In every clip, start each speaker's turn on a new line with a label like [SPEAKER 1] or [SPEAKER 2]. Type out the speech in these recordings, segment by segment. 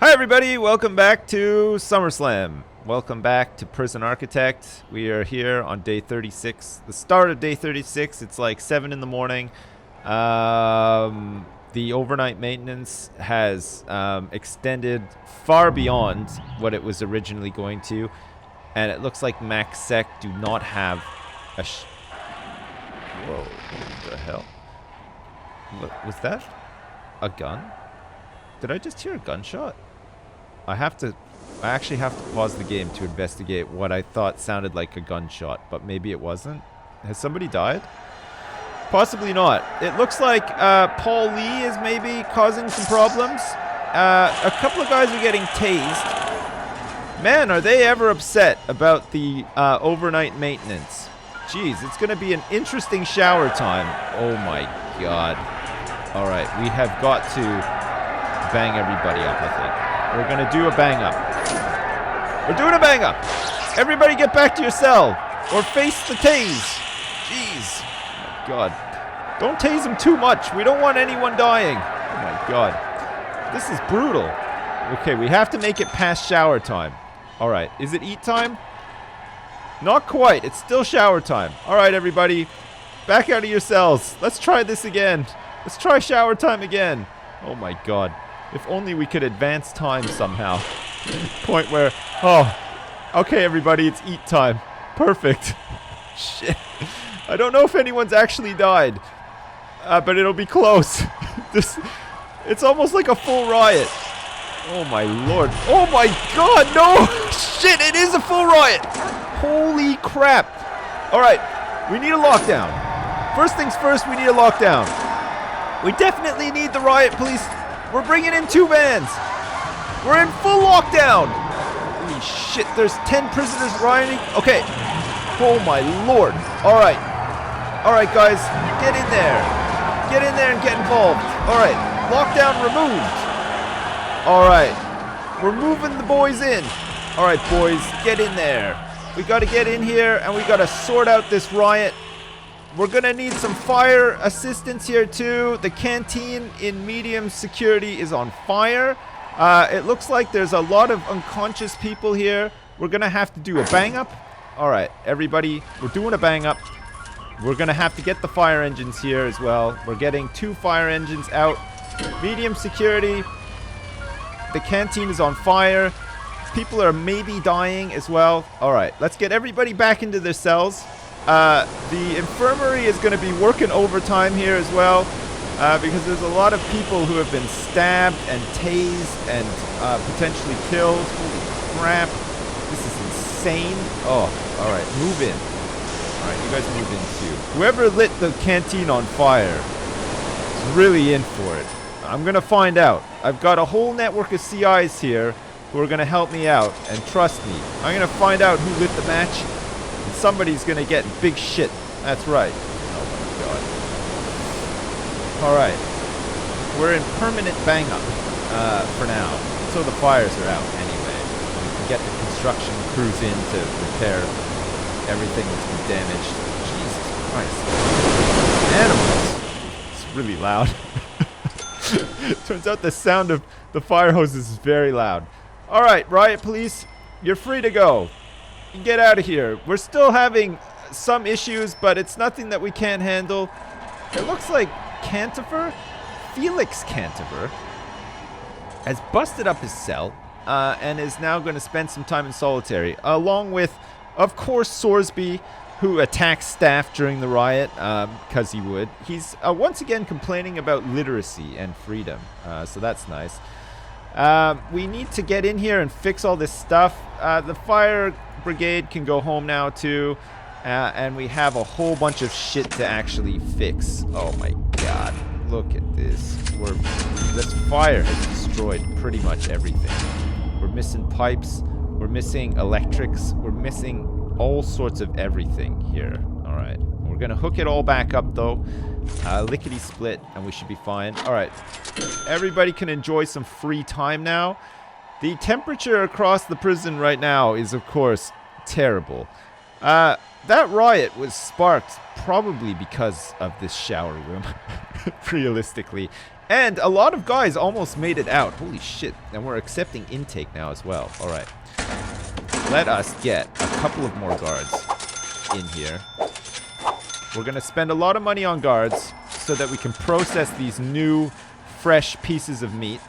[SPEAKER 1] Hi everybody, welcome back to SummerSlam. Welcome back to Prison Architect. We are here on day 36, the start of day 36. It's like 7 in the morning. The overnight maintenance has extended far beyond what it was originally going to. And it looks like MaxSec do not have a Whoa, what the hell? What, was that a gun? Did I just hear a gunshot? I actually have to pause the game to investigate what I thought sounded like a gunshot, but maybe it wasn't. Has somebody died? Possibly not. It looks like Paul Lee is maybe causing some problems. A couple of guys are getting tased. Man, are they ever upset about the overnight maintenance. Jeez, it's going to be an interesting shower time. Oh my god. Alright, we have got to bang everybody up, I think. We're going to do a bang up. We're doing a bang up. Everybody get back to your cell or face the tase. Jeez. Oh my god. Don't tase him too much. We don't want anyone dying. Oh my god. This is brutal. Okay, we have to make it past shower time. Alright, is it eat time? Not quite. It's still shower time. Alright, everybody. Back out of your cells. Let's try this again. Let's try shower time again. Oh my god. If only we could advance time somehow. Point where, oh, okay everybody, it's eat time. Perfect. Shit. I don't know if anyone's actually died. But it'll be close. It's almost like a full riot. Oh my lord. Oh my god, no! Shit, it is a full riot! Holy crap. Alright, we need a lockdown. First things first, we need a lockdown. We definitely need the riot police. We're bringing in 2 vans. We're in full lockdown. Holy shit, there's 10 prisoners rioting. Okay. Oh my lord. Alright. Alright, guys. Get in there. Get in there and get involved. Alright. Lockdown removed. Alright. We're moving the boys in. Alright, boys. Get in there. We gotta get in here and we gotta sort out this riot. We're gonna need some fire assistance here too. The canteen in medium security is on fire. It looks like there's a lot of unconscious people here. We're gonna have to do a bang up. Alright, everybody, we're doing a bang up. We're gonna have to get the fire engines here as well. We're getting 2 fire engines out. Medium security. The canteen is on fire. People are maybe dying as well. Alright, let's get everybody back into their cells. The infirmary is going to be working overtime here as well, because there's a lot of people who have been stabbed and tased and potentially killed. Holy crap. This is insane. Oh, alright, move in. Alright, you guys move in too. Whoever lit the canteen on fire is really in for it. I'm going to find out. I've got a whole network of CIs here who are going to help me out, and trust me, I'm going to find out who lit the match. Somebody's gonna get big shit. That's right. Oh my god. Alright. We're in permanent bang up for now. Until the fires are out anyway. We can get the construction crews in to repair everything that's been damaged. Jesus Christ. Animals. It's really loud. Turns out the sound of the fire hoses is very loud. Alright, riot police, you're free to go. Get out of here. We're still having some issues, but it's nothing that we can't handle. It looks like Felix Cantiver, has busted up his cell and is now going to spend some time in solitary, along with, of course, Sorsby, who attacks staff during the riot because he would. He's once again complaining about literacy and freedom, so that's nice. We need to get in here and fix all this stuff. The fire brigade can go home now too, and we have a whole bunch of shit to actually fix. Oh my god, look at this. This fire has destroyed pretty much everything. We're missing pipes, we're missing electrics, we're missing all sorts of everything here. Alright, we're gonna hook it all back up though. Lickety split, and we should be fine. Alright, everybody can enjoy some free time now. The temperature across the prison right now is, of course, terrible. That riot was sparked probably because of this shower room, realistically. And a lot of guys almost made it out. Holy shit. And we're accepting intake now as well. All right. Let us get a couple of more guards in here. We're going to spend a lot of money on guards so that we can process these new, fresh pieces of meat.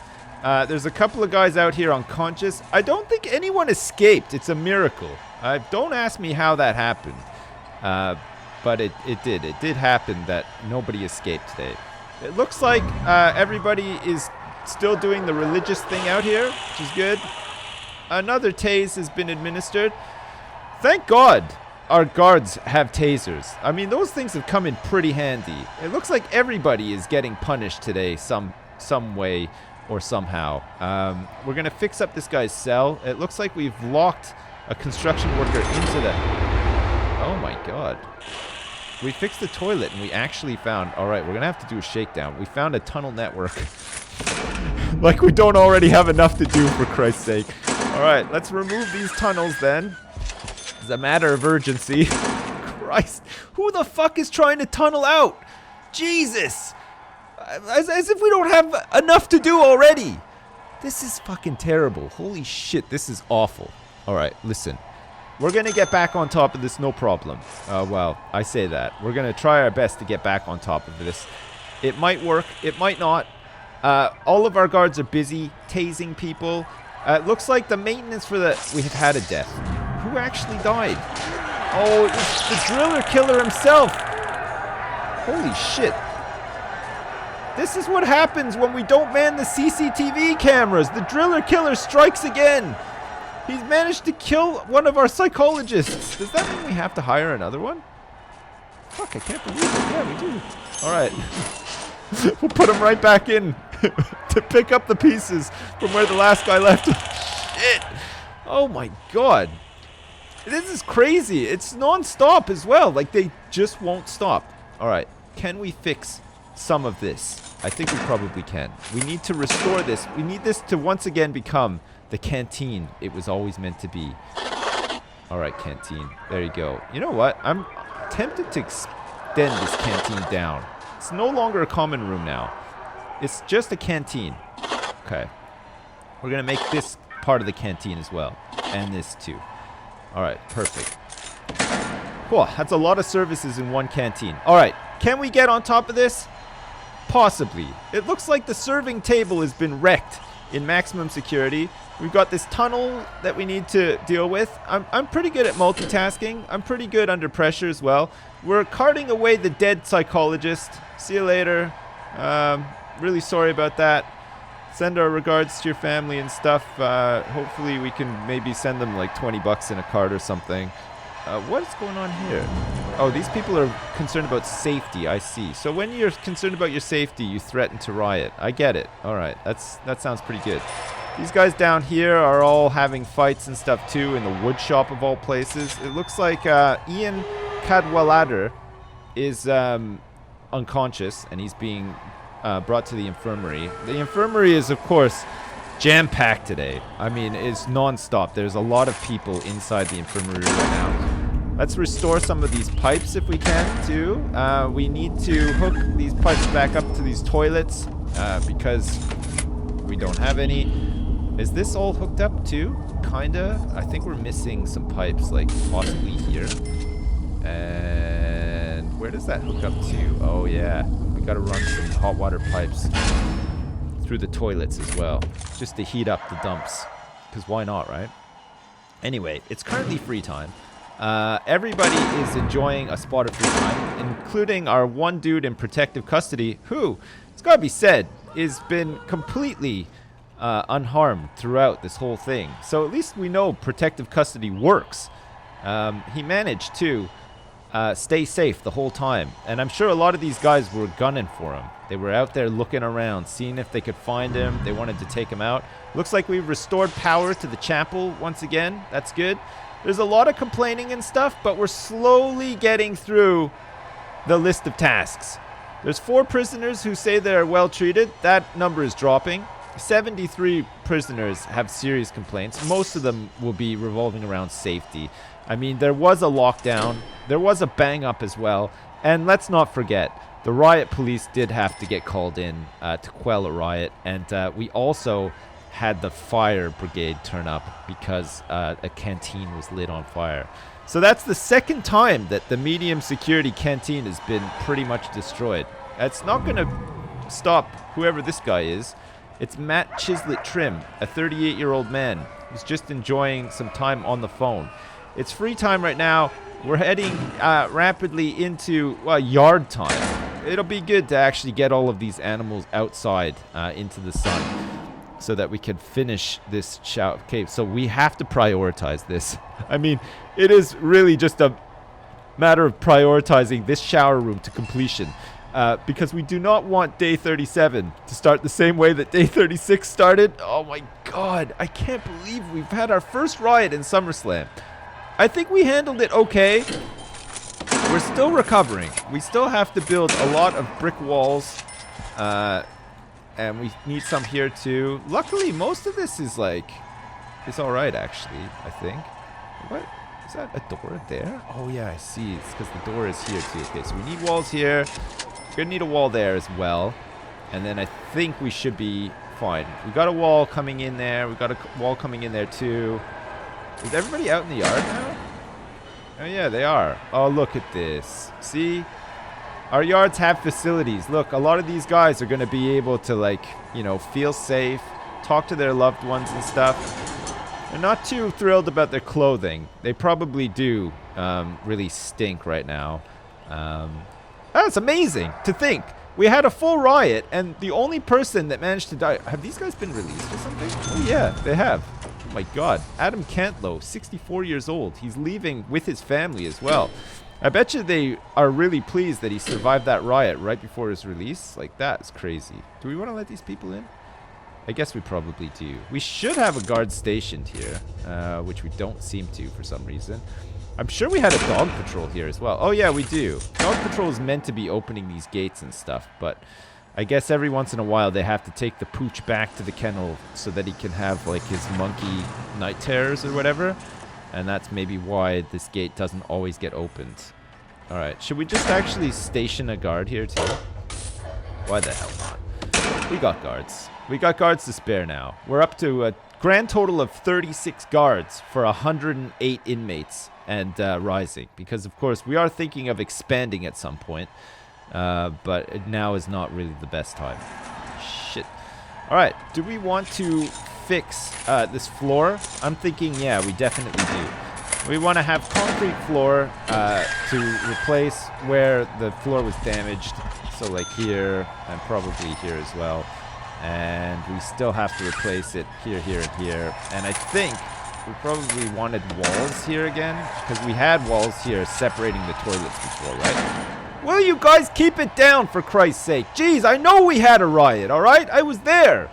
[SPEAKER 1] There's a couple of guys out here unconscious. I don't think anyone escaped. It's a miracle. Don't ask me how that happened. But it did. It did happen that nobody escaped today. It looks like everybody is still doing the religious thing out here, which is good. Another tase has been administered. Thank God our guards have tasers. I mean, those things have come in pretty handy. It looks like everybody is getting punished today some way or somehow. We're going to fix up this guy's cell. It looks like we've locked a construction worker into the... Oh my God. We fixed the toilet and we actually found... Alright, we're going to have to do a shakedown. We found a tunnel network. Like we don't already have enough to do, for Christ's sake. Alright, let's remove these tunnels then. It's a matter of urgency. Christ. Who the fuck is trying to tunnel out? Jesus. As if we don't have enough to do already. This is fucking terrible. Holy shit, this is awful. Alright, listen. We're going to get back on top of this, no problem. Well, I say that. We're going to try our best to get back on top of this. It might work. It might not. All of our guards are busy tasing people. It looks like the maintenance for the... We have had a death. Who actually died? Oh, it's the driller killer himself. Holy shit. This is what happens when we don't man the CCTV cameras. The driller killer strikes again. He's managed to kill one of our psychologists. Does that mean we have to hire another one? Fuck, I can't believe it. Yeah, we do. Alright. We'll put him right back in to pick up the pieces from where the last guy left. Shit. Oh my God. This is crazy. It's non-stop as well. Like, they just won't stop. Alright. Can we fix some of this? I think we probably can. We need to restore this. We need this to once again become the canteen it was always meant to be. Alright, canteen. There you go. You know what? I'm tempted to extend this canteen down. It's no longer a common room now. It's just a canteen. Okay. We're going to make this part of the canteen as well. And this too. Alright, perfect. Cool. That's a lot of services in one canteen. Alright. Can we get on top of this? Possibly. It looks like the serving table has been wrecked in maximum security. We've got this tunnel that we need to deal with. I'm pretty good at multitasking. I'm pretty good under pressure as well. We're carting away the dead psychologist. See you later. Really sorry about that. Send our regards to your family and stuff. Hopefully we can maybe send them like 20 bucks in a card or something. What's going on here? Oh, these people are concerned about safety. I see. So when you're concerned about your safety, you threaten to riot. I get it. All right. That sounds pretty good. These guys down here are all having fights and stuff too in the wood shop of all places. It looks like Ian Cadwallader is unconscious and he's being brought to the infirmary. The infirmary is, of course, jam-packed today. I mean, it's non-stop. There's a lot of people inside the infirmary right now. Let's restore some of these pipes if we can, too. We need to hook these pipes back up to these toilets because we don't have any. Is this all hooked up, too? Kinda. I think we're missing some pipes, like possibly here. And where does that hook up to? Oh, yeah. We gotta run some hot water pipes through the toilets as well, just to heat up the dumps, because why not, right? Anyway, it's currently free time. Everybody is enjoying a spot of free time, including our one dude in protective custody, who, it's gotta be said, has been completely unharmed throughout this whole thing. So at least we know protective custody works. He managed to stay safe the whole time. And I'm sure a lot of these guys were gunning for him. They were out there looking around, seeing if they could find him. They wanted to take him out. Looks like we've restored power to the chapel once again. That's good. There's a lot of complaining and stuff, but we're slowly getting through the list of tasks. There's 4 prisoners who say they're well treated. That number is dropping. 73 prisoners have serious complaints. Most of them will be revolving around safety. I mean, there was a lockdown. There was a bang up as well. And let's not forget, The riot police did have to get called in to quell a riot, and we also had the fire brigade turn up because a canteen was lit on fire. So that's the second time that the medium security canteen has been pretty much destroyed. It's not going to stop whoever this guy is. It's Matt Chislett Trim, a 38-year-old man who's just enjoying some time on the phone. It's free time right now. We're heading rapidly into yard time. It'll be good to actually get all of these animals outside into the sun so that we can finish this shower. Okay, so we have to prioritize this. I mean, it is really just a matter of prioritizing this shower room to completion. Because we do not want day 37 to start the same way that day 36 started. Oh my god, I can't believe we've had our first riot in SummerSlam. I think we handled it okay. We're still recovering. We still have to build a lot of brick walls. And we need some here too. Luckily, most of this is it's alright actually, I think. What? Is that a door there? Oh yeah, I see. It's because the door is here too. Okay, so we need walls here. We're gonna need a wall there as well. And then I think we should be fine. We got a wall coming in there. We got a wall coming in there too. Is everybody out in the yard now? Oh yeah, they are. Oh, look at this. See? Our yards have facilities. Look, a lot of these guys are gonna be able to feel safe, talk to their loved ones and stuff. They're not too thrilled about their clothing. They probably do really stink right now. That's amazing to think. We had a full riot, and the only person that managed to die... Have these guys been released or something? Oh, yeah, they have. Oh, my God. Adam Cantlow, 64 years old. He's leaving with his family as well. I bet you they are really pleased that he survived that riot right before his release. That's crazy. Do we want to let these people in? I guess we probably do. We should have a guard stationed here, which we don't seem to for some reason. I'm sure we had a dog patrol here as well. Oh, yeah, we do. Dog patrol is meant to be opening these gates and stuff, but I guess every once in a while they have to take the pooch back to the kennel so that he can have, his monkey night terrors or whatever, and that's maybe why this gate doesn't always get opened. All right, should we just actually station a guard here, too? Why the hell not? We got guards. We got guards to spare now. We're up to a grand total of 36 guards for 108 inmates and rising. Because, of course, we are thinking of expanding at some point. But now is not really the best time. Shit. All right. Do we want to fix this floor? I'm thinking, yeah, we definitely do. We want to have concrete floor to replace where the floor was damaged. So, here and probably here as well. And we still have to replace it here, here, and here. And I think we probably wanted walls here again, because we had walls here separating the toilets before, right? Will you guys keep it down, for Christ's sake? Jeez, I know we had a riot, all right? I was there.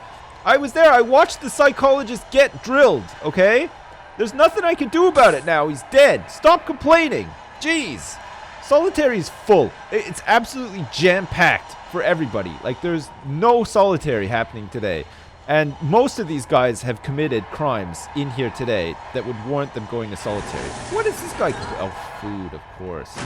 [SPEAKER 1] I watched the psychologist get drilled, okay? There's nothing I can do about it now. He's dead. Stop complaining. Jeez. Solitary is full. It's absolutely jam-packed for everybody. There's no solitary happening today. And most of these guys have committed crimes in here today that would warrant them going to solitary. What is this guy? Oh, food, of course.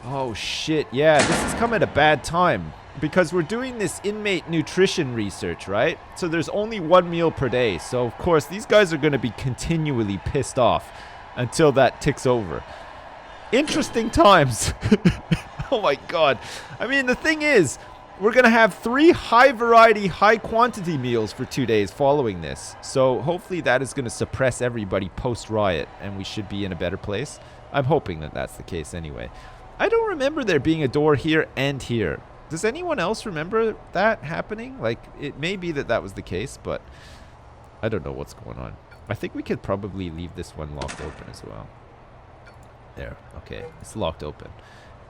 [SPEAKER 1] Oh, shit. Yeah, this has come at a bad time. Because we're doing this inmate nutrition research, right? So there's only one meal per day. So, of course, these guys are going to be continually pissed off until that ticks over. Interesting times. Oh, my God. I mean, the thing is, we're going to have 3 high-variety, high-quantity meals for 2 days following this. So hopefully that is going to suppress everybody post-riot, and we should be in a better place. I'm hoping that that's the case anyway. I don't remember there being a door here and here. Does anyone else remember that happening? It may be that was the case, but I don't know what's going on. I think we could probably leave this one locked open as well. There. Okay. It's locked open.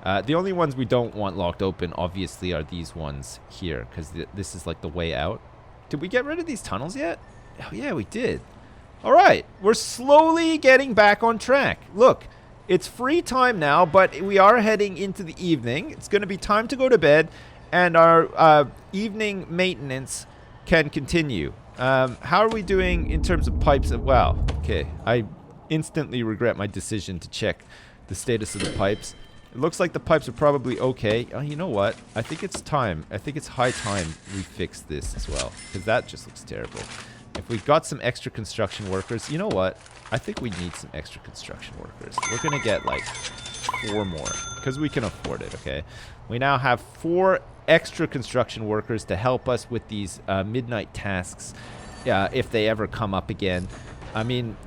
[SPEAKER 1] The only ones we don't want locked open, obviously, are these ones here, because this is the way out. Did we get rid of these tunnels yet? Oh, yeah, we did. All right. We're slowly getting back on track. Look, it's free time now, but we are heading into the evening. It's going to be time to go to bed, and our evening maintenance can continue. How are we doing in terms of pipes? Wow. Okay. I instantly regret my decision to check the status of the pipes. It looks like the pipes are probably okay. Oh, you know what? I think it's time. I think it's high time we fix this as well. Because that just looks terrible. If we got some extra construction workers, you know what? I think we need some extra construction workers. We're going to get like 4 more. Because we can afford it, okay? We now have 4 extra construction workers to help us with these midnight tasks. If they ever come up again. I mean,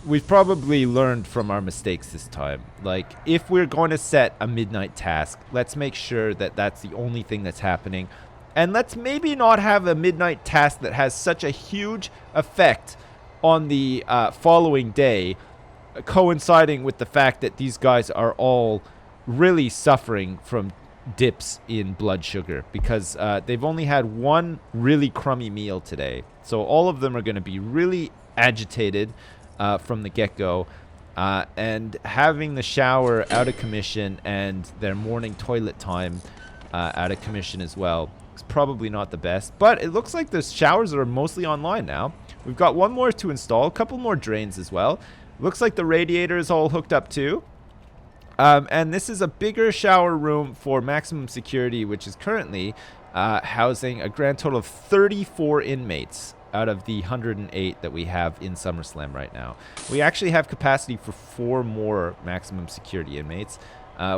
[SPEAKER 1] we've probably learned from our mistakes this time. Like, if we're going to set a midnight task, let's make sure that that's the only thing that's happening. And let's maybe not have a midnight task that has such a huge effect on the following day, coinciding with the fact that these guys are all really suffering from dips in blood sugar, because they've only had one really crummy meal today. So all of them are going to be really agitated from the get-go, and having the shower out of commission and their morning toilet time out of commission as well is probably not the best. But it looks like the showers are mostly online now. We've got 1 more to install, a couple more drains as well. Looks like the radiator is all hooked up too. And this is a bigger shower room for maximum security, which is currently housing a grand total of 34 inmates out of the 108 that we have in SummerSlam right now. We actually have capacity for 4 more maximum security inmates,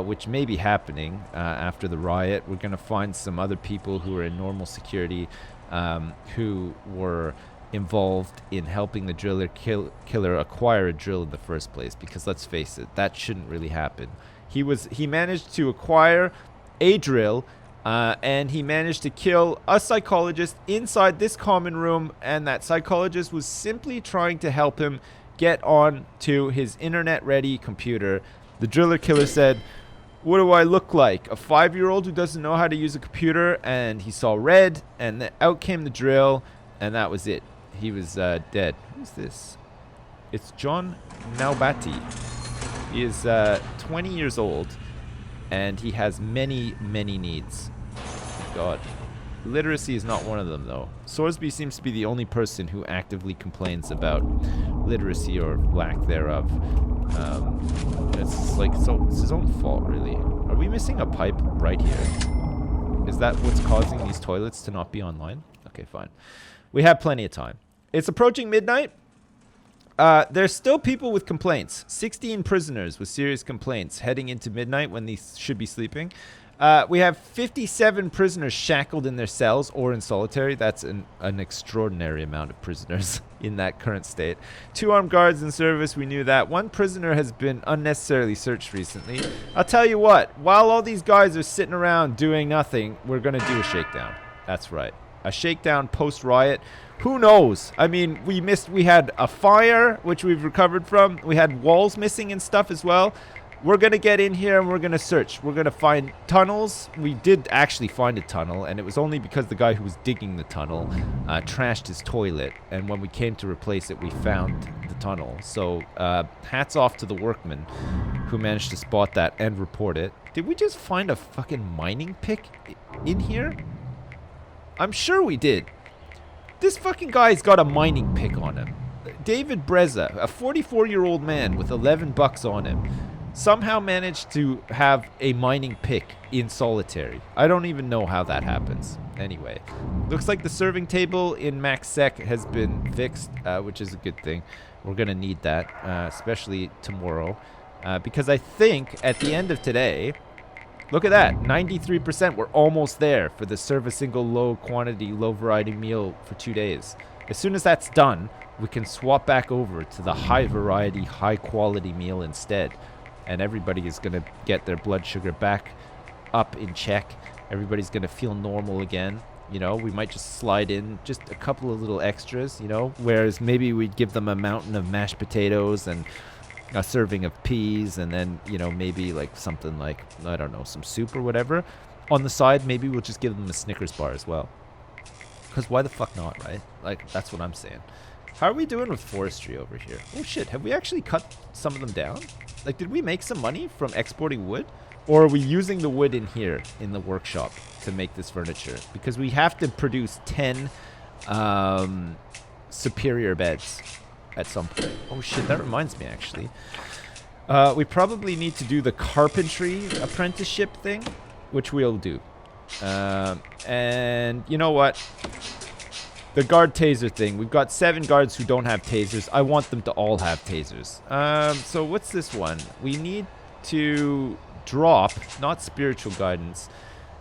[SPEAKER 1] which may be happening after the riot. We're going to find some other people who are in normal security who were involved in helping the driller killer acquire a drill in the first place, because let's face it, that shouldn't really happen. He managed to acquire a drill, and he managed to kill a psychologist inside this common room, and that psychologist was simply trying to help him get on to his internet-ready computer. The driller killer said, "What do I look like? A 5-year-old who doesn't know how to use a computer?" And he saw red, and then out came the drill, and that was it. He was dead. Who's this? It's John Naubati. He is 20 years old, and he has many, many needs. God. Literacy is not one of them, though. Sorsby seems to be the only person who actively complains about literacy or lack thereof. It's like, so it's his own fault, really. Are we missing a pipe right here? Is that what's causing these toilets to not be online? Okay, fine. We have plenty of time. It's approaching midnight. There's still people with complaints. 16 prisoners with serious complaints heading into midnight when they should be sleeping. We have 57 prisoners shackled in their cells or in solitary. That's an extraordinary amount of prisoners in that current state. 2 armed guards in service. We knew that. 1 prisoner has been unnecessarily searched recently. I'll tell you what. While all these guys are sitting around doing nothing, we're going to do a shakedown. That's right. A shakedown post-riot. Who knows? I mean, we had a fire, which we've recovered from. We had walls missing and stuff as well. We're going to get in here and we're going to search. We're going to find tunnels. We did actually find a tunnel, and it was only because the guy who was digging the tunnel trashed his toilet. And when we came to replace it, we found the tunnel. So hats off to the workmen who managed to spot that and report it. Did we just find a fucking mining pick in here? I'm sure we did. This fucking guy's got a mining pick on him. David Breza, a 44-year-old man with 11 bucks on him, somehow managed to have a mining pick in solitary. I don't even know how that happens. Anyway, looks like the serving table in Max Sec has been fixed, which is a good thing. We're going to need that, especially tomorrow, because I think at the end of today, look at that, 93%. We're almost there for the serve a single low quantity, low variety meal for 2 days. As soon as that's done, we can swap back over to the high variety, high quality meal instead. And everybody is going to get their blood sugar back up in check. Everybody's going to feel normal again. You know, we might just slide in just a couple of little extras, you know, whereas maybe we'd give them a mountain of mashed potatoes and a serving of peas, and then, you know, maybe like something like, I don't know, some soup or whatever. On the side, maybe we'll just give them a Snickers bar as well. Because why the fuck not, right? Like, that's what I'm saying. How are we doing with forestry over here? Oh shit, have we actually cut some of them down? Like, did we make some money from exporting wood? Or are we using the wood in here in the workshop to make this furniture? Because we have to produce 10 superior beds at some point. Oh shit, that reminds me actually. We probably need to do the carpentry apprenticeship thing, which we'll do. And you know what? The guard taser thing. We've got 7 guards who don't have tasers. I want them to all have tasers. So what's this one? We need to drop, not spiritual guidance,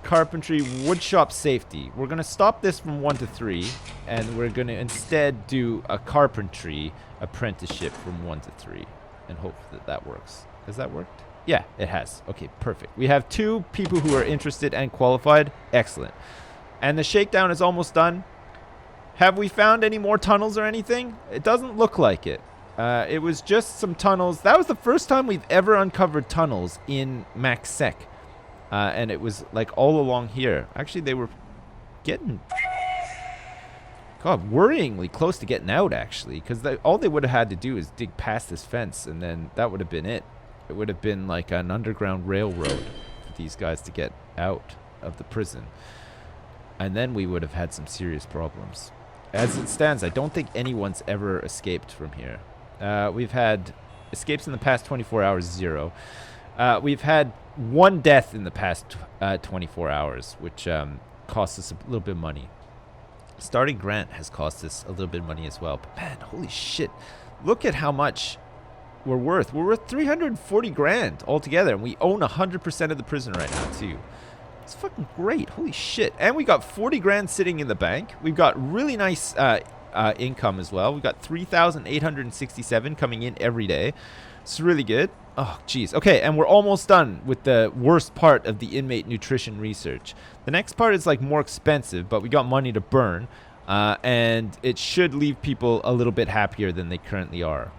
[SPEAKER 1] carpentry, woodshop safety. We're going to stop this from 1 to 3, and we're going to instead do a carpentry apprenticeship from 1 to 3, and hope that that works. Has that worked? Yeah, it has. Okay, perfect. We have 2 people who are interested and qualified. Excellent. And the shakedown is almost done. Have we found any more tunnels or anything? It doesn't look like it. It was just some tunnels. That was the first time we've ever uncovered tunnels in MaxSec. And it was like all along here. Actually, they were getting... God, worryingly close to getting out, actually. Because all they would have had to do is dig past this fence, and then that would have been it. It would have been like an underground railroad for these guys to get out of the prison. And then we would have had some serious problems. As it stands, I don't think anyone's ever escaped from here. We've had escapes in the past 24 hours, 0. We've had 1 death in the past 24 hours, which cost us a little bit of money. Starting grant has cost us a little bit of money as well. But man, holy shit. Look at how much we're worth. We're worth 340 grand altogether, and we own 100% of the prison right now, too. It's fucking great. Holy shit. And we got 40 grand sitting in the bank. We've got really nice income as well. We've got 3,867 coming in every day. It's really good. Oh, jeez. Okay, and we're almost done with the worst part of the inmate nutrition research. The next part is like more expensive, but we got money to burn. And it should leave people a little bit happier than they currently are.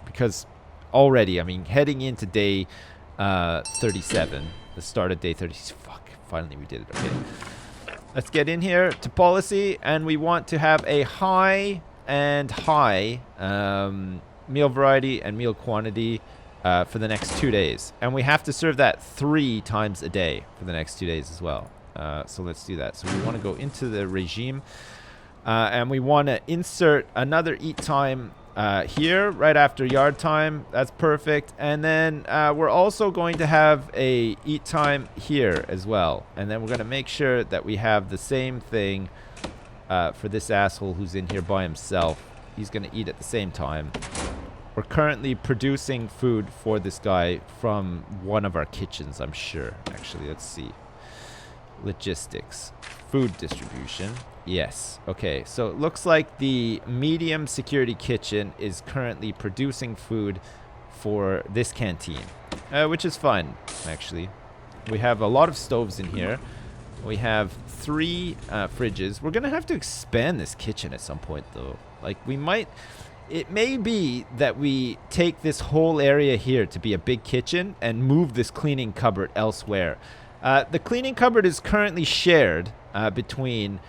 [SPEAKER 1] Because already, I mean, heading into day 37, the start of day 30. Fuck, finally we did it. Okay. Let's get in here to policy, and we want to have a high meal variety and meal quantity for the next 2 days. And we have to serve that 3 times a day for the next 2 days as well. So let's do that. So we want to go into the regime, and we want to insert another eat time here right after yard time. That's perfect. And then we're also going to have a eat time here as well. And then we're going to make sure that we have the same thing for this asshole who's in here by himself. He's going to eat at the same time. We're currently producing food for this guy from one of our kitchens, I'm sure. Actually, let's see. Logistics. Food distribution. Yes. Okay, so it looks like the medium security kitchen is currently producing food for this canteen, which is fine, actually. We have a lot of stoves in here. We have 3 fridges. We're going to have to expand this kitchen at some point, though. Like, we might... It may be that we take this whole area here to be a big kitchen and move this cleaning cupboard elsewhere. The cleaning cupboard is currently shared between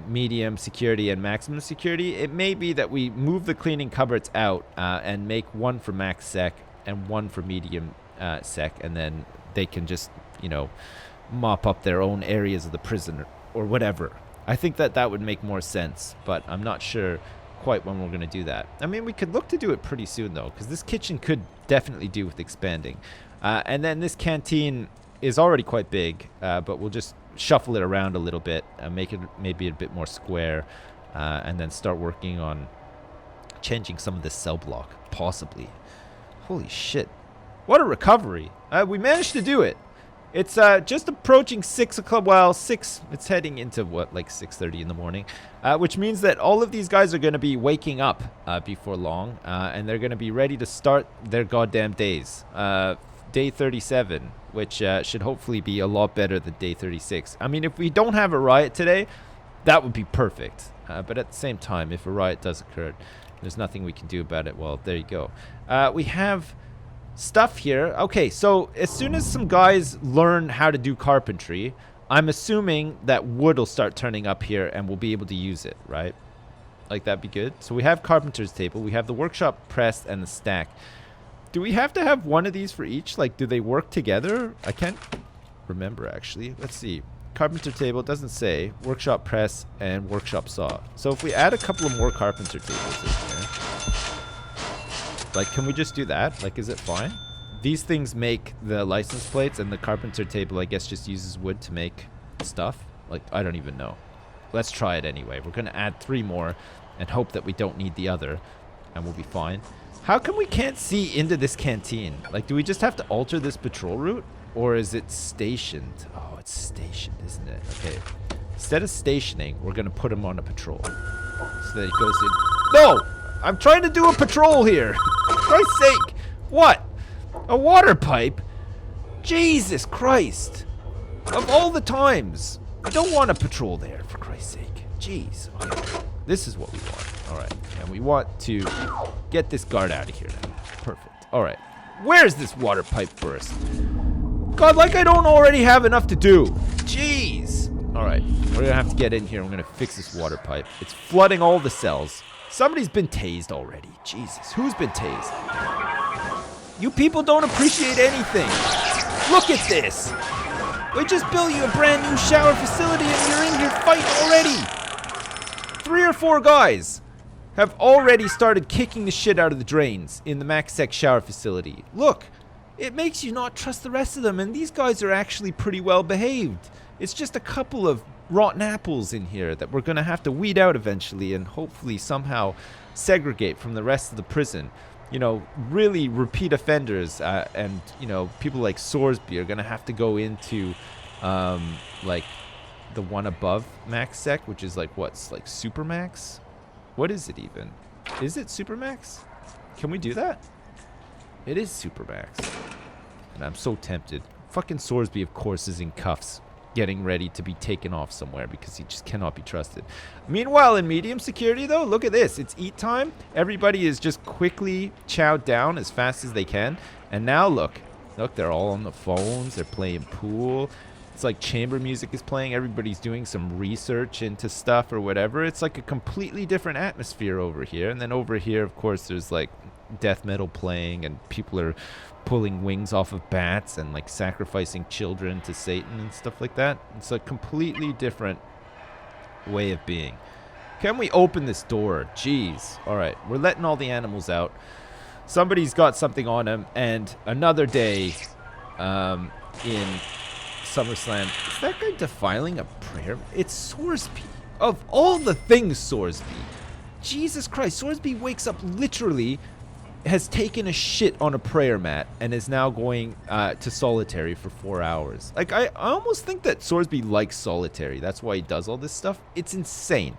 [SPEAKER 1] medium security and maximum security. It may be that we move the cleaning cupboards out and make one for max sec and one for medium sec, and then they can just, you know, mop up their own areas of the prison or whatever. I think that that would make more sense, but I'm not sure quite when we're going to do that. I mean, we could look to do it pretty soon, though, because this kitchen could definitely do with expanding. And then this canteen is already quite big, but we'll just shuffle it around a little bit and make it maybe a bit more square, and then start working on changing some of this cell block, possibly. Holy shit. What a recovery. We managed to do it. It's just approaching 6 o'clock. Well, 6. It's heading into what, like 6:30 in the morning, which means that all of these guys are going to be waking up before long, and they're going to be ready to start their goddamn days. Day 37, which should hopefully be a lot better than day 36. I mean, if we don't have a riot today, that would be perfect. But at the same time, if a riot does occur, there's nothing we can do about it. Well, there you go. We have stuff here. Okay, so as soon as some guys learn how to do carpentry, I'm assuming that wood will start turning up here and we'll be able to use it, right? Like, that'd be good. So we have carpenter's table, we have the workshop press and the stack. Do we have to have one of these for each? Like, do they work together? I can't remember, actually. Let's see. Carpenter table, doesn't say. Workshop press and workshop saw. So if we add a couple of more carpenter tables in here, Like, can we just do that? Like, is it fine? These things make the license plates, and the carpenter table, I guess, just uses wood to make stuff. Like, I don't even know. Let's try it anyway. We're going to add 3 more and hope that we don't need the other, and we'll be fine. How come we can't see into this canteen? Like, do we just have to alter this patrol route? Or is it stationed? Oh, it's stationed, isn't it? Okay. Instead of stationing, we're going to put him on a patrol. So that he goes in. No! I'm trying to do a patrol here. For Christ's sake. What? A water pipe? Jesus Christ. Of all the times. I don't want a patrol there, for Christ's sake. Jeez. Okay. This is what we want. Alright. And we want to get this guard out of here now. Perfect. Alright. Where's this water pipe burst? God, like I don't already have enough to do. Jeez. Alright. We're gonna have to get in here. I'm gonna fix this water pipe. It's flooding all the cells. Somebody's been tased already. Jesus. Who's been tased? You people don't appreciate anything. Look at this. We just built you a brand new shower facility and you're in here fighting already. 3 or 4 guys have already started kicking the shit out of the drains in the MaxSec shower facility. Look, it makes you not trust the rest of them, and these guys are actually pretty well behaved. It's just a couple of rotten apples in here that we're going to have to weed out eventually and hopefully somehow segregate from the rest of the prison. You know, really repeat offenders and, you know, people like Sorsby are going to have to go into, like, the one above MaxSec, which is like, what's, like, Supermax? What is it even? Is it Supermax? Can we do that? It is Supermax. And I'm so tempted. Fucking Sorsby, of course, is in cuffs, getting ready to be taken off somewhere because he just cannot be trusted. Meanwhile, in medium security, though, look at this. It's eat time. Everybody is just quickly chowed down as fast as they can. And now, look. Look, they're all on the phones. They're playing pool. It's like chamber music is playing. Everybody's doing some research into stuff or whatever. It's like a completely different atmosphere over here. And then over here, of course, there's like death metal playing and people are pulling wings off of bats and like sacrificing children to Satan and stuff like that. It's a completely different way of being. Can we open this door? Jeez. All right, we're letting all the animals out. Somebody's got something on him, and another day in SummerSlam. Is that guy defiling a prayer? It's Sorsby. Of all the things, Sorsby. Jesus Christ, Sorsby wakes up literally, has taken a shit on a prayer mat, and is now going to solitary for 4 hours. Like, I almost think that Sorsby likes solitary. That's why he does all this stuff. It's insane.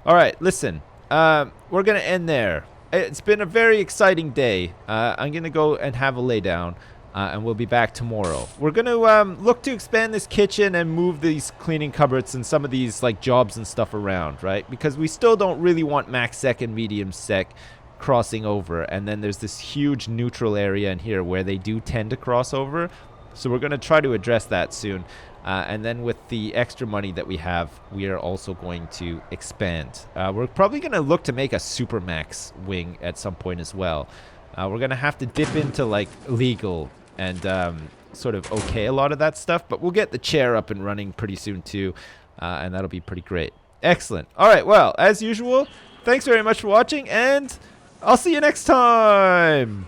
[SPEAKER 1] All right, listen. We're going to end there. It's been a very exciting day. I'm going to go and have a lay down. And we'll be back tomorrow. We're going to look to expand this kitchen and move these cleaning cupboards and some of these like jobs and stuff around, right? Because we still don't really want max sec and medium sec crossing over. And then there's this huge neutral area in here where they do tend to cross over. So we're going to try to address that soon. And then with the extra money that we have, we are also going to expand. We're probably going to look to make a Supermax wing at some point as well. We're going to have to dip into like legal and sort of okay a lot of that stuff, but we'll get the chair up and running pretty soon too, and that'll be pretty great. Excellent. All right, well, as usual, thanks very much for watching, and I'll see you next time.